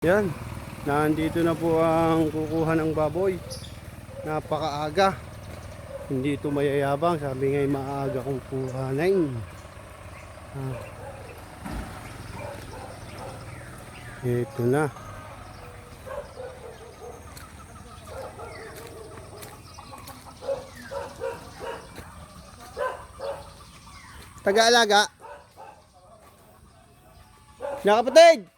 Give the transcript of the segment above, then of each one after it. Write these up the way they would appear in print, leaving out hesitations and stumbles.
Yan, nandito na po ang kukuha ng baboy. Napakaaga. Hindi ito mayayabang. Sabi nga maaga kong kuhanin. Ito na. Taga-alaga. Mga kapatid!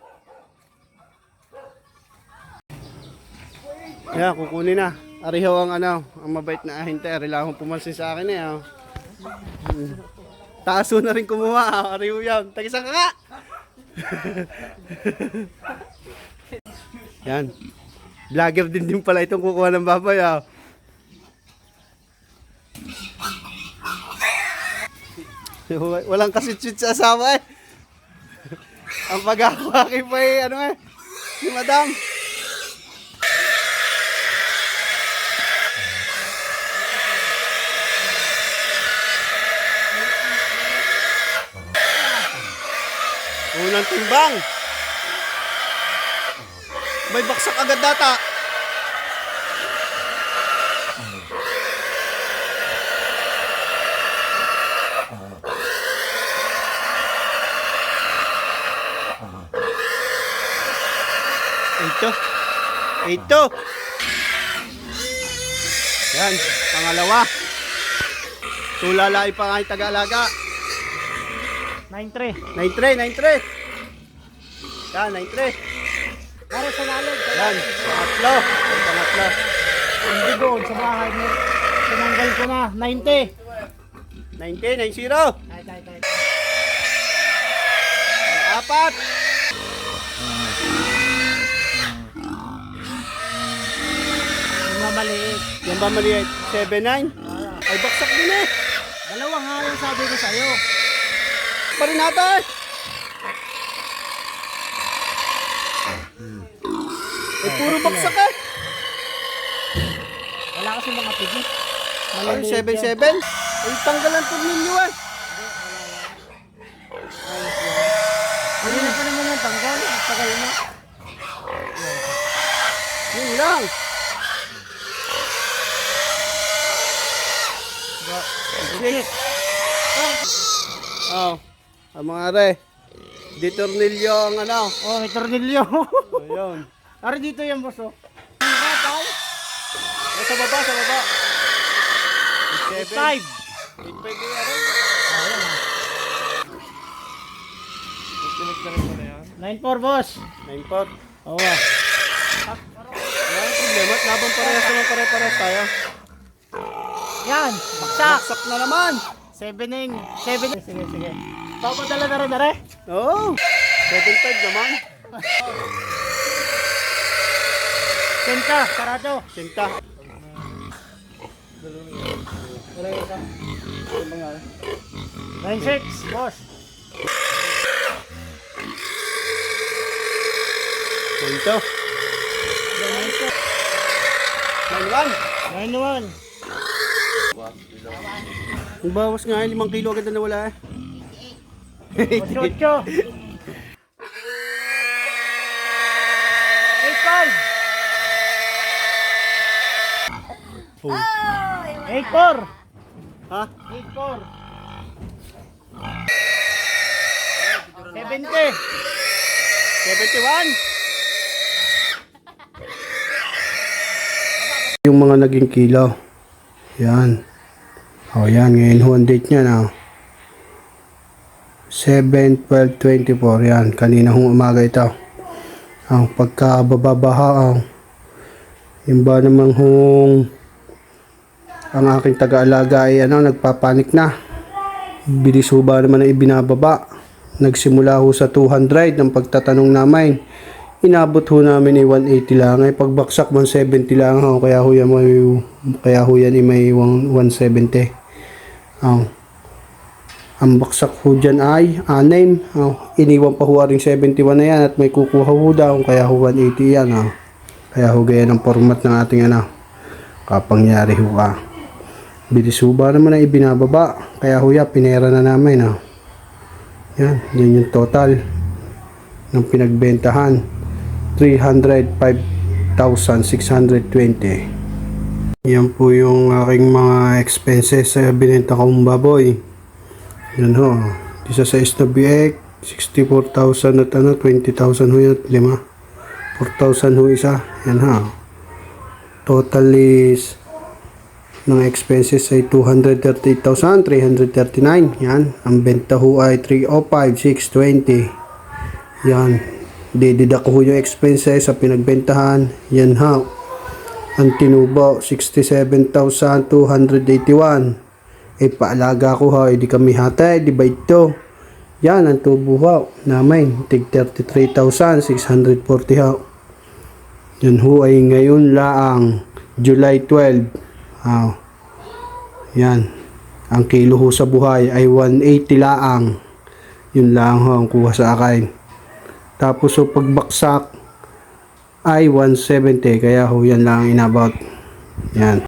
Yan, kukunin na. Ariho ang ang mabait na ahente. Arila akong pumansin sa akin eh. Taaso na rin kumuha. Ariho yan. Tagisang ka nga! Yan. Vlogger din pala itong kukuha ng baboy. Walang kasitsit sa asawa eh. Ang pag-akwaki pa eh, si madam. Unang timbang. May baksak agad data. Ito. Yan, pangalawa. Tulalay pa nga yung taga-alaga. 9-3. 9-3. Yan, 9-3. Para sa lalog. Yan, pangatlo. Hindi doon sa bahay mo. Tinanggal ko na. 90. 90. Tay. Apat. Yung maliit. Yan ba maliit? 7-9. Ay, baksak din eh. Dalawa nga yung sabi ko sa'yo. Pa rin natin. Eh, puro baksak eh. Wala kasi mga pigit. Ay, 7-7. Ay, tanggalan po ninyo eh. Hindi na pa naman yung tanggal. Tagal na. Yun lang. Six. Oh, ang mga are. Di tornilyo ang Oh, may tornilyo. Ayun. Ari dito yung boss oh. Sa baba. 5. 8-5 yung are. 9-4 boss. 9-4. Oo. Wala problema. Laban parehas naman pare-parehas tayo. Yan. Baksak. Baksak na naman. 7-9. Sige. Papadala na rin na rin. Oo. 7-5 naman. Senta. Sarado. Sinta. 9-6 boss. Sinto. 9-1. 9-1. Ang bawas nga 5 kilo agad na nawala eh. 8-8. 8-5. Oh. 8-4. Ha? 8-4. 70. 71. Yung mga naging kilo. Yan. O yan, ngayon ho ang date niya na. 7/12/24 yan. Kanina hong umaga ito. Ang pagkababaha. Yung ba namang hong ang aking taga-alaga ay nagpapanik na. Bilis ho ba naman na ibinababa. Nagsimula ho sa 200 ng pagtatanong namin. Inabot ho namin ay 180 lang. Ay pagbaksak 170 lang ho. Kaya ho yan may 170. Ang baksak ho dyan ay 6. Iniwan pa ho rin 71 na yan at may kukuha ho daw. Kaya ho 180 yan. Kaya ho ganyan ang format ng ating kapangyari ho Bilis ho ba naman ang ibinababa. Kaya ho pinera na namin. Yan yung total ng pinagbentahan. 305,620. Yan po yung aking mga expenses sa binenta kong baboy. Yan ho. Isa sa SWX, 64,000 at 20,000 ho yun, 4,000 ho isa. Yan ha. Total is ng expenses ay 238,339. Yan. Ang benta ho ay 305,620. Yan. Dididak ko yung expenses sa pinagbentahan. Yan ha. Ang tinubo, 67,281. Paalaga ko ha. Hindi kami hatay. Divide to. Yan. Ang tubo ha. Namin. Tig 33,640 ha. Yan ho ay ngayon laang July 12. Yan. Ang kilo ho sa buhay ay 180 laang. Yun lang ho ang kuha sa akin. Tapos ho pagbaksak ay 170. Kaya ho yan lang inabot. Yan.